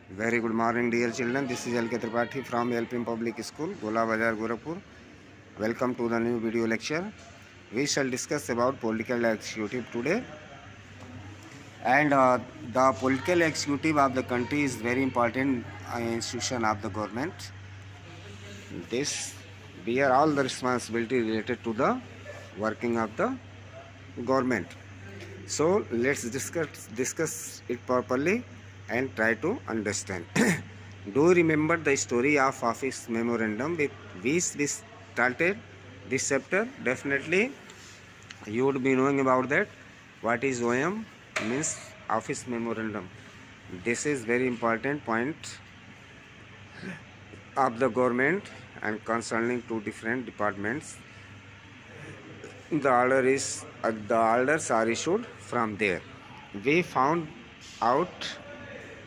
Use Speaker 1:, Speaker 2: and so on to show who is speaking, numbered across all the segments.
Speaker 1: Very good morning, dear children. This is L.K. Tripathi from LPM Public School, Gola Bazar, Gorakhpur. Welcome to the new video lecture. We shall discuss about political executive today. And the political executive of the country is very important institution of the government. This bear all the responsibility related to the working of the government. So let's discuss it properly and try to understand. Do you remember the story of office memorandum with which we started this chapter? Definitely you would be knowing about that. What is OM means office memorandum. This is very important point of the government and concerning two different departments. The orders are issued from there. We found out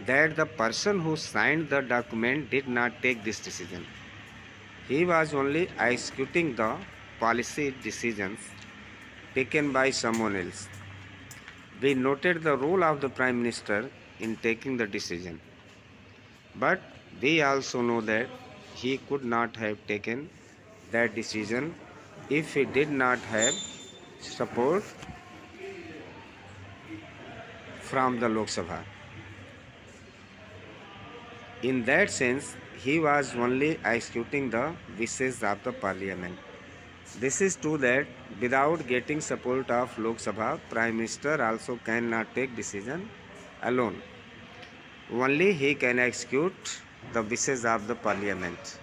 Speaker 1: that the person who signed the document did not take this decision. He was only executing the policy decisions taken by someone else. We noted the role of the Prime Minister in taking the decision, but we also know that he could not have taken that decision if he did not have support from the Lok Sabha. In that sense, he was only executing the wishes of the parliament. This is true that without getting support of Lok Sabha, Prime Minister also cannot take decision alone. Only he can execute the wishes of the parliament.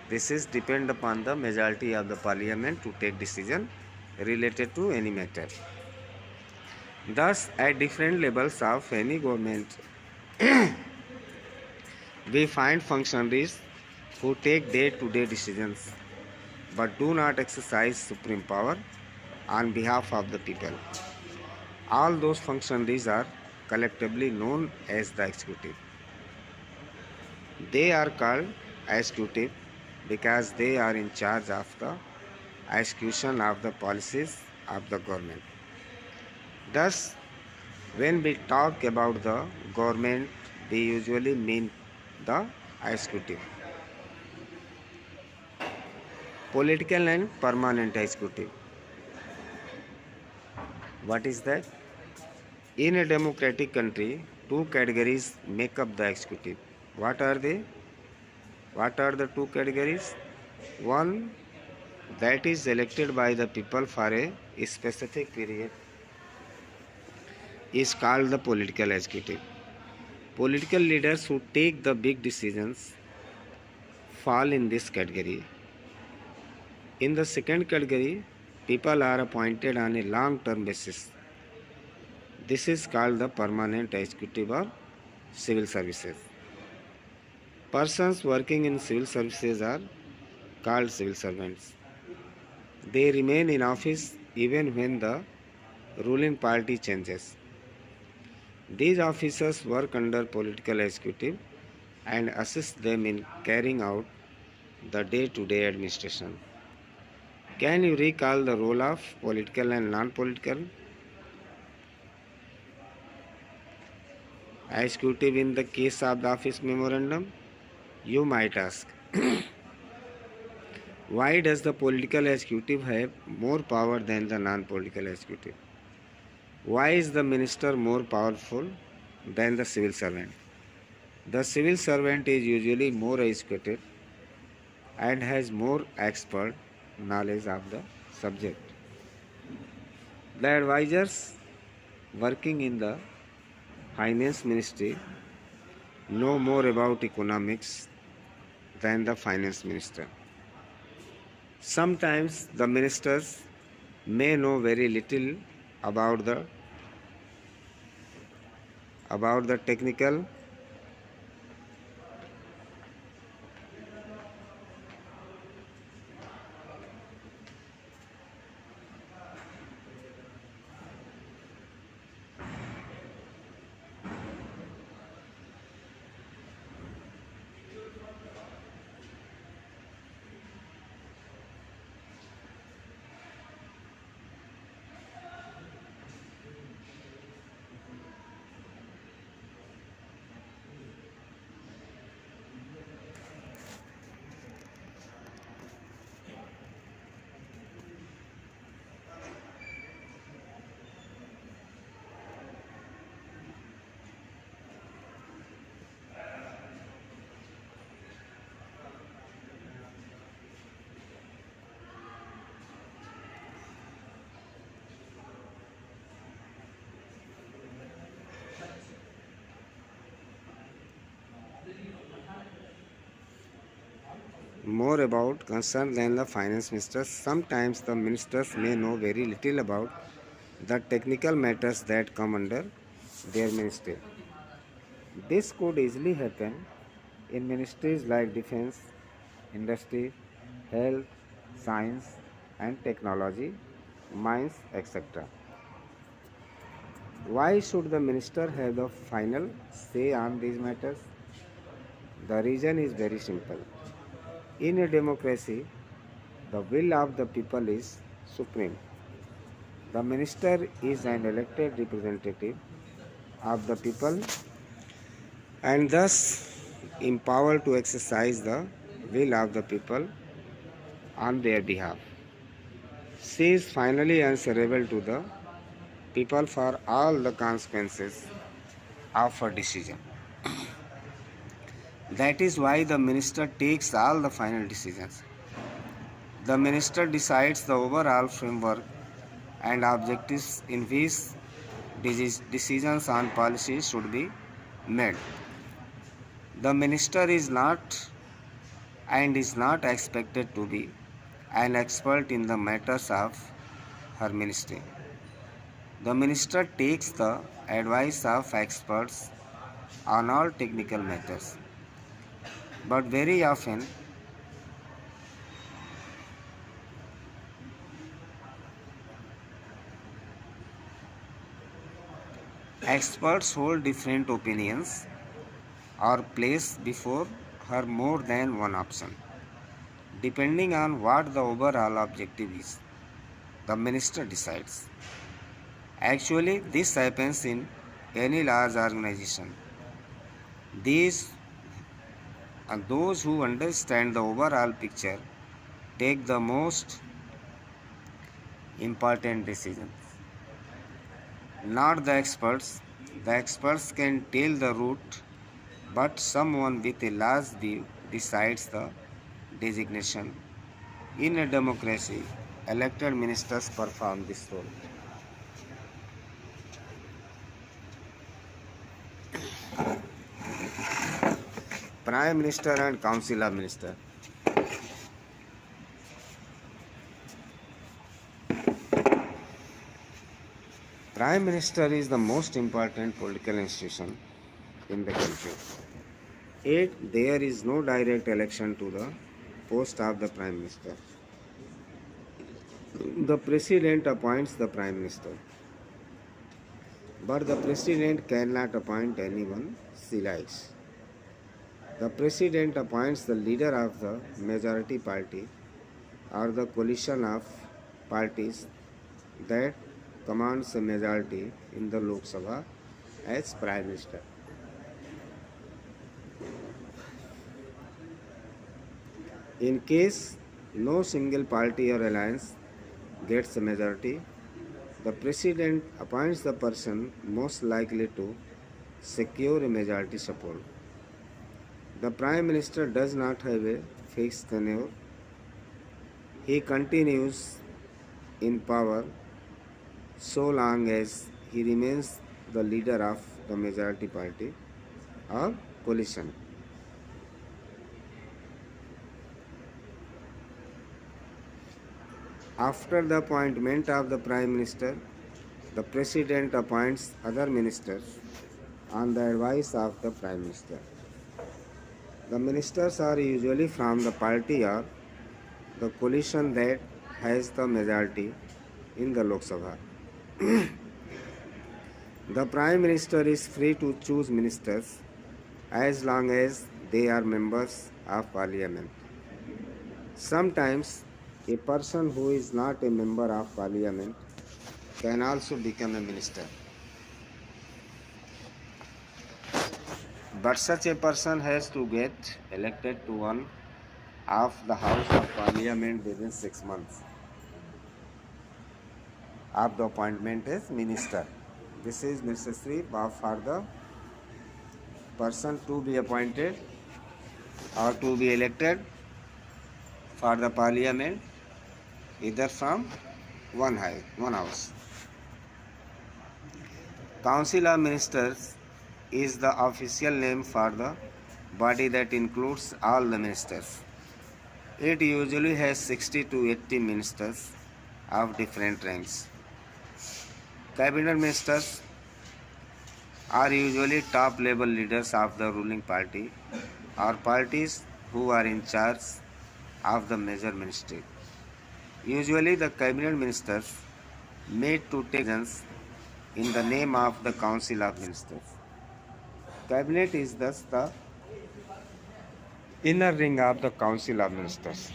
Speaker 1: This is depend upon the majority of the parliament to take decision related to any matter. Thus, at different levels of any government, we find functionaries who take day-to-day decisions but do not exercise supreme power on behalf of the people. All those functionaries are collectively known as the executive. They are called executive because they are in charge of the execution of the policies of the government. Thus, when we talk about the government, we usually mean the executive. Political and permanent executive. What is that? In a democratic country, two categories make up the executive. What are they? What are the two categories? One that is elected by the people for a specific period is called the political executive. Political leaders who take the big decisions fall in this category. In the second category, people are appointed on a long-term basis. This is called the permanent executive or civil services. Persons working in civil services are called civil servants. They remain in office even when the ruling party changes. These officers work under political executive and assist them in carrying out the day-to-day administration. Can you recall the role of political and non-political executive in the case of the office memorandum? You might ask, why does the political executive have more power than the non-political executive? Why is the minister more powerful than the civil servant? The civil servant is usually more educated and has more expert knowledge of the subject. The advisors working in the finance ministry know more about economics than the finance minister. Sometimes the ministers may know very little about the technical more about concern than the finance ministers. Sometimes the ministers may know very little about the technical matters that come under their ministry. This could easily happen in ministries like defense, industry, health, science and technology, mines, etc. Why should the minister have the final say on these matters? The reason is very simple. In a democracy, the will of the people is supreme. The minister is an elected representative of the people and thus empowered to exercise the will of the people on their behalf. She is finally answerable to the people for all the consequences of her decision. That is why the minister takes all the final decisions. The minister decides the overall framework and objectives in which decisions on policies should be made. The minister is not expected to be an expert in the matters of her ministry. The minister takes the advice of experts on all technical matters, but very often experts hold different opinions or place before her more than one option, depending on what the overall objective is. The minister decides. Actually, this happens in any large organization. Those who understand the overall picture take the most important decisions, not the experts. The experts can tell the route, but someone with a large view decides the designation. In a democracy, elected ministers perform this role. Prime Minister and Council of Ministers. Prime Minister is the most important political institution in the country. Yet there is no direct election to the post of the Prime Minister. The President appoints the Prime Minister, but the President cannot appoint anyone she likes. The President appoints the leader of the majority party or the coalition of parties that commands a majority in the Lok Sabha as Prime Minister. In case no single party or alliance gets a majority, the President appoints the person most likely to secure a majority support. The Prime Minister does not have a fixed tenure. He continues in power so long as he remains the leader of the majority party or coalition. After the appointment of the Prime Minister, the President appoints other ministers on the advice of the Prime Minister. The ministers are usually from the party or the coalition that has the majority in the Lok Sabha. The Prime Minister is free to choose ministers as long as they are members of Parliament. Sometimes a person who is not a member of Parliament can also become a minister. But such a person has to get elected to one of the House of Parliament within 6 months of the appointment as minister. This is necessary for the person to be appointed or to be elected for the Parliament either from one house. Council of Ministers is the official name for the body that includes all the ministers. It usually has 60 to 80 ministers of different ranks. Cabinet ministers are usually top level leaders of the ruling party or parties who are in charge of the major ministry. Usually, the cabinet ministers meet to take decisions in the name of the Council of Ministers. Cabinet is thus the inner ring of the Council of Ministers.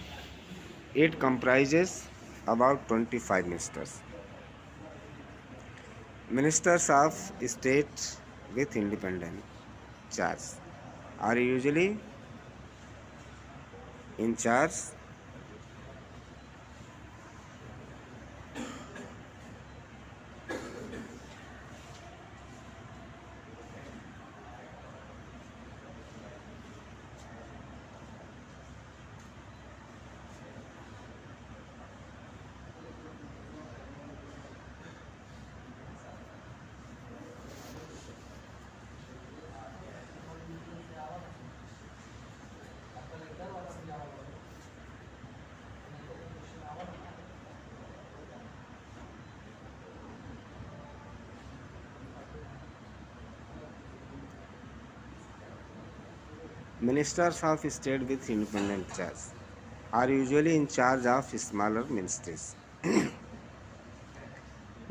Speaker 1: It comprises about 25 ministers. Ministers of state with independent charge are usually in charge Ministers of state with independent charge are usually in charge of smaller ministries.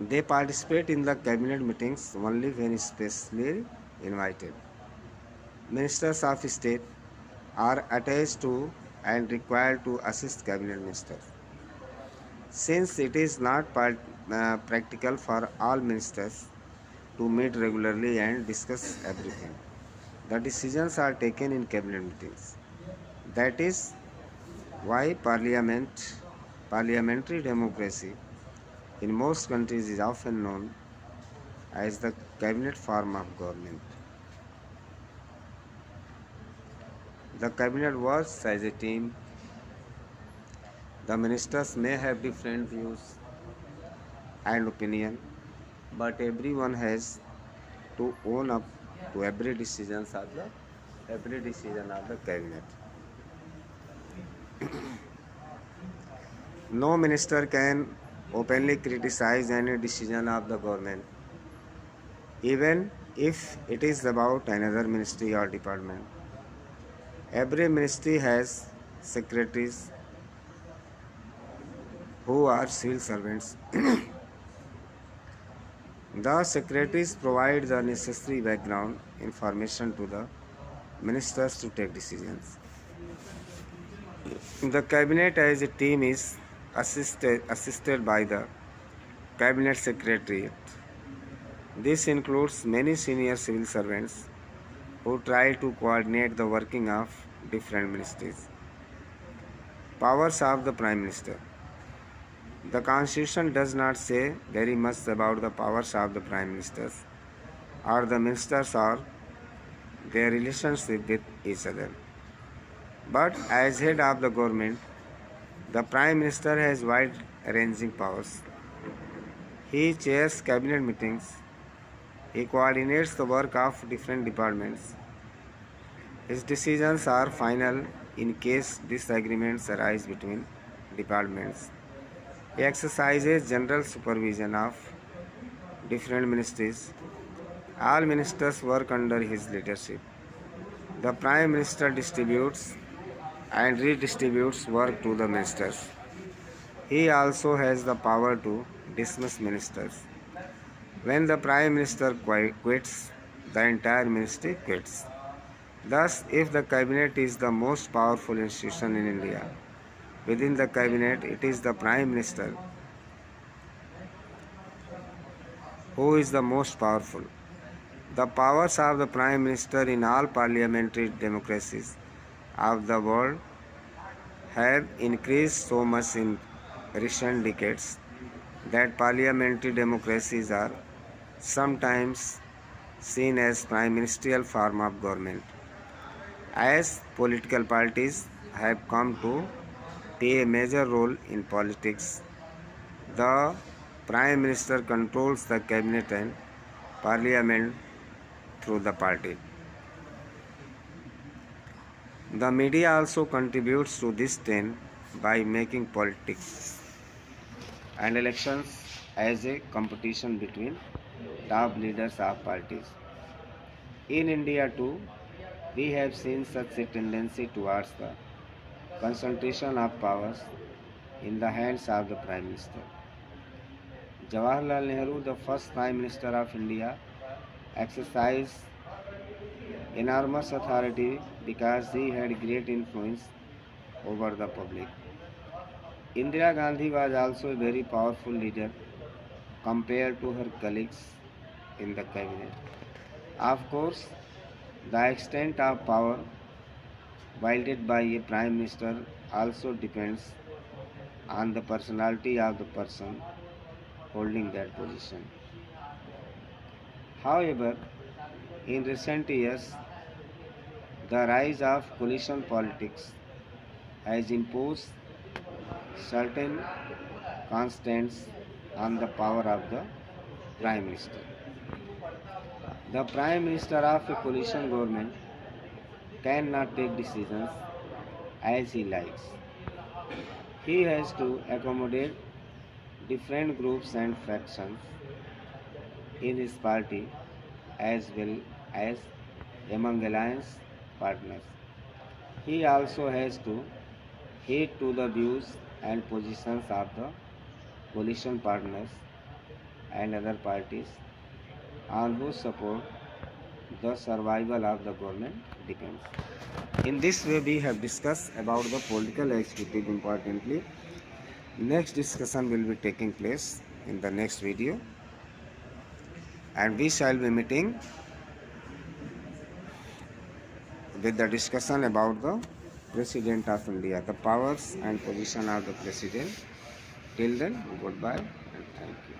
Speaker 1: They participate in the cabinet meetings only when specially invited. Ministers of state are attached to and required to assist cabinet ministers. Since it is not practical for all ministers to meet regularly and discuss everything, the decisions are taken in cabinet meetings. That is why parliamentary democracy in most countries is often known as the cabinet form of government. The cabinet works as a team. The ministers may have different views and opinion, but everyone has to own up to every decision of the cabinet. No minister can openly criticize any decision of the government, even if it is about another ministry or department. Every ministry has secretaries who are civil servants. The secretaries provide the necessary background information to the ministers to take decisions. The cabinet as a team is assisted by the cabinet secretariat. This includes many senior civil servants who try to coordinate the working of different ministries. Powers of the Prime Minister. The Constitution does not say very much about the powers of the Prime Ministers or the ministers or their relationship with each other. But as head of the government, the Prime Minister has wide-ranging powers. He chairs cabinet meetings. He coordinates the work of different departments. His decisions are final in case disagreements arise between departments. He exercises general supervision of different ministries. All ministers work under his leadership. The Prime Minister distributes and redistributes work to the ministers. He also has the power to dismiss ministers. When the Prime Minister quits, the entire ministry quits. Thus, if the cabinet is the most powerful institution in India, within the cabinet it is the Prime Minister who is the most powerful. The powers of the Prime Minister in all parliamentary democracies of the world have increased so much in recent decades that parliamentary democracies are sometimes seen as prime ministerial form of government. As political parties have come to play a major role in politics, the Prime Minister controls the cabinet and parliament through the party. The media also contributes to this trend by making politics and elections as a competition between top leaders of parties. In India too, we have seen such a tendency towards the concentration of powers in the hands of the Prime Minister. Jawaharlal Nehru, the first Prime Minister of India, exercised enormous authority because he had great influence over the public. Indira Gandhi was also a very powerful leader compared to her colleagues in the cabinet. Of course, the extent of power wielded by a prime minister also depends on the personality of the person holding that position. However, in recent years, the rise of coalition politics has imposed certain constraints on the power of the prime minister. The prime minister of a coalition government cannot take decisions as he likes. He has to accommodate different groups and factions in his party as well as among alliance partners. He also has to heed to the views and positions of the coalition partners and other parties on whose support the survival of the government depends. In this way, we have discussed about the political executive importantly. Next discussion will be taking place in the next video, and we shall be meeting with the discussion about the President of India, the powers and position of the President. Till then, goodbye and thank you.